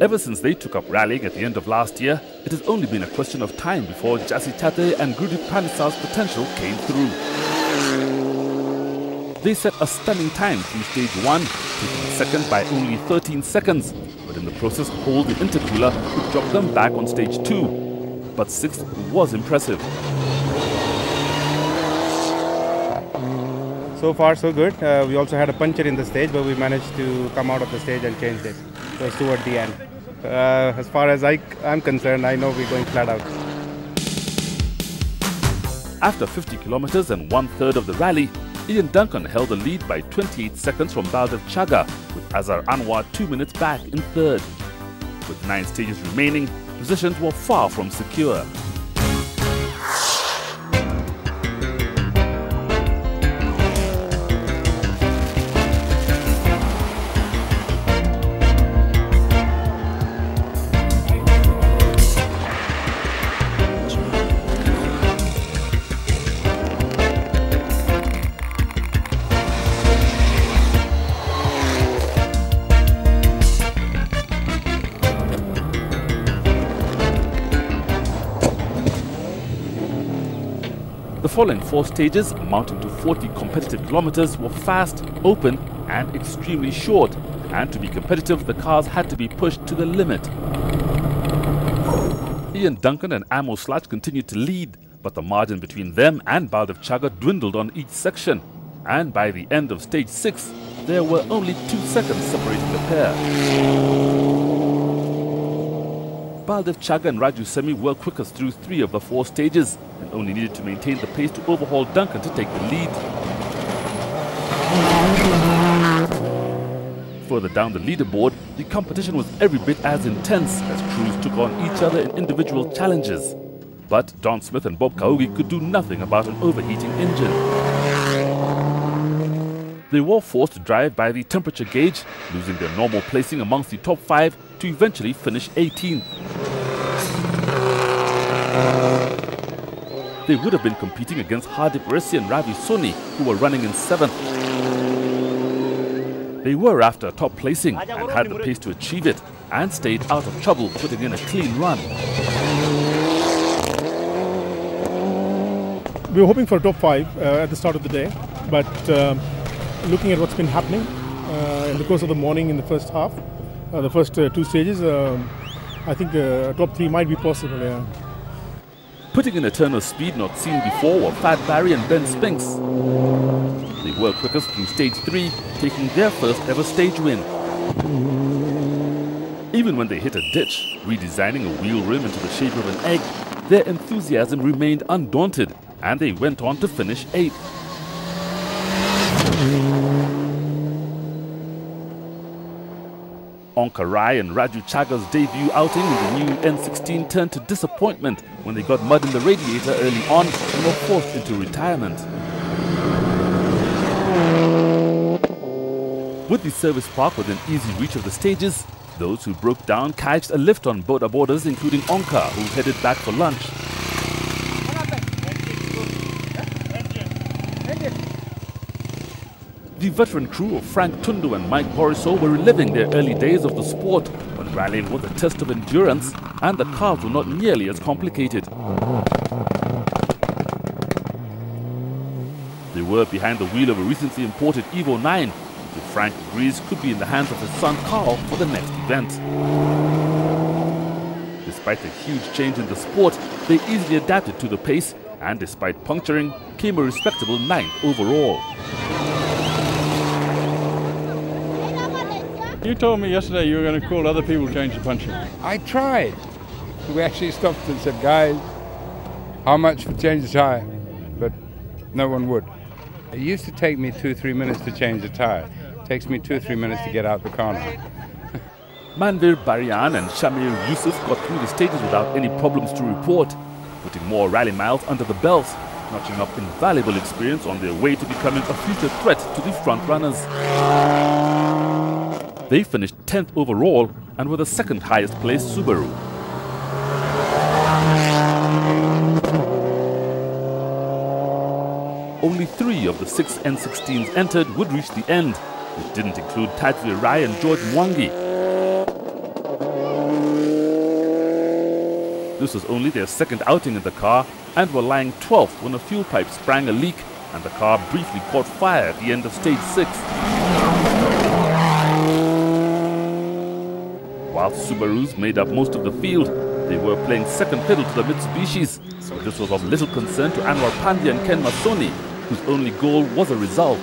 Ever since they took up rallying at the end of last year, it has only been a question of time before Jasi Chate and Gurdeep Panisal's potential came through. They set a stunning time through stage 1, taking second by only 13 seconds, but in the process Hold the intercooler who dropped them back on stage 2. But 6th was impressive. So far so good. We also had a puncture in the stage, but we managed to come out of the stage and change it. So it's toward the end. As far as I'm concerned, I know we're going flat out. After 50 kilometers and 1/3 of the rally, Ian Duncan held the lead by 28 seconds from Baldev Chaga, with Azhar Anwar 2 minutes back in 3rd. With 9 stages remaining, positions were far from secure. The following 4 stages, amounting to 40 competitive kilometers, were fast, open and extremely short, and to be competitive the cars had to be pushed to the limit. Ian Duncan and Amo Sludge continued to lead, but the margin between them and Baldev Chaga dwindled on each section, and by the end of stage 6 there were only 2 seconds separating the pair. Baldev Chaga and Raju Semi were quickest through 3 of the 4 stages and only needed to maintain the pace to overhaul Duncan to take the lead. Further down the leaderboard, the competition was every bit as intense as crews took on each other in individual challenges. But Don Smith and Bob Kaugi could do nothing about an overheating engine. They were forced to drive by the temperature gauge, losing their normal placing amongst the top 5 to eventually finish 18th. They would have been competing against Hardip Resi and Ravi Soni, who were running in 7th. They were after a top placing and had the pace to achieve it, and stayed out of trouble, putting in a clean run. We were hoping for a top 5 at the start of the day, but looking at what's been happening in the course of the morning in the first half, the first 2 stages, I think top 3 might be possible. Yeah. Putting in eternal speed not seen before were Fat Barry and Ben Spinks. They were quickest through stage 3, taking their first ever stage win. Even when they hit a ditch, redesigning a wheel rim into the shape of an egg, their enthusiasm remained undaunted, and they went on to finish 8th. Onka Rai and Raju Chaga's debut outing in the new N16 turned to disappointment when they got mud in the radiator early on and were forced into retirement. With the service park within easy reach of the stages, those who broke down catched a lift on both boarders, including Onka, who headed back for lunch. The veteran crew of Frank Tundu and Mike Borisov were reliving their early days of the sport, when rallying was a test of endurance and the cars were not nearly as complicated. They were behind the wheel of a recently imported Evo 9, which Frank agrees could be in the hands of his son Carl for the next event. Despite the huge change in the sport, they easily adapted to the pace and, despite puncturing, came a respectable 9th overall. You told me yesterday you were going to call other people to change the punching. I tried. We actually stopped and said, guys, how much for change the tyre? But no one would. It used to take me 2-3 minutes to change the tyre. It takes me 2-3 minutes to get out the car now. Manvir Barian and Shamir Yusuf got through the stages without any problems to report, putting more rally miles under the belt, notching up invaluable experience on their way to becoming a future threat to the front runners. They finished 10th overall and were the 2nd highest placed Subaru. Only 3 of the 6 N16s entered would reach the end, which didn't include Tajvir Rai and George Mwangi. This was only their second outing in the car and were lying 12th when a fuel pipe sprang a leak and the car briefly caught fire at the end of stage 6. Whilst Subarus made up most of the field, they were playing second fiddle to the Mitsubishis, so this was of little concern to Anwar Pandya and Ken Masoni, whose only goal was a result.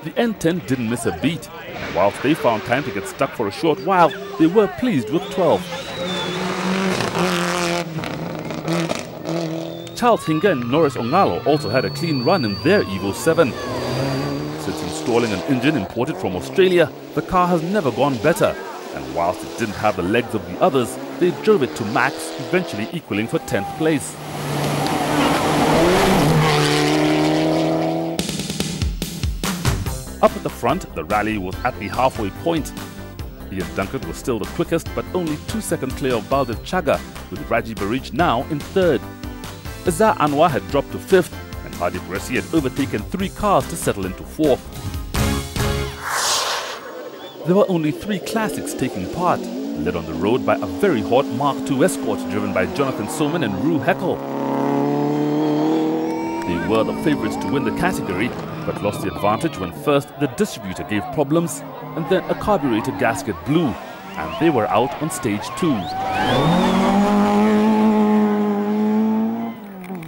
The N10 didn't miss a beat, and whilst they found time to get stuck for a short while, they were pleased with 12. Charles Hinga and Norris Ongalo also had a clean run in their Evo 7. Since installing an engine imported from Australia, the car has never gone better, and whilst it didn't have the legs of the others, they drove it to max, eventually equaling for 10th place. Up at the front, the rally was at the halfway point. Ian Duncan was still the quickest, but only 2 seconds clear of Baldev Chaga, with Raji Barich now in 3rd. Azhar Anwar had dropped to 5th, and Hadi Qureshi had overtaken 3 cars to settle into 4th. There were only 3 classics taking part, led on the road by a very hot Mark II Escort driven by Jonathan Soman and Rue Heckel. They were the favourites to win the category, but lost the advantage when first the distributor gave problems and then a carburetor gasket blew, and they were out on stage 2.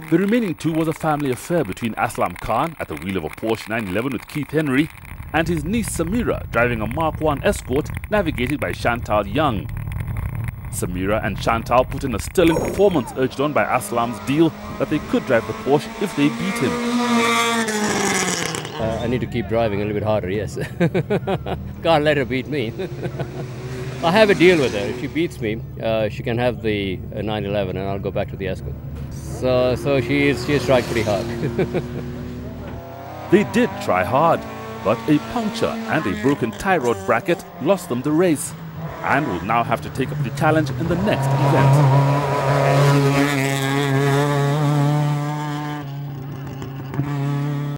The remaining 2 was a family affair between Aslam Khan at the wheel of a Porsche 911 with Keith Henry and his niece Samira driving a Mark I Escort navigated by Chantal Young. Samira and Chantal put in a sterling performance urged on by Aslam's deal that they could drive the Porsche if they beat him. I need to keep driving a little bit harder, yes. Can't let her beat me. I have a deal with her. If she beats me, she can have the 911 and I'll go back to the Escort. So she's tried pretty hard. They did try hard, but a puncture and a broken tie rod bracket lost them the race, and will now have to take up the challenge in the next event.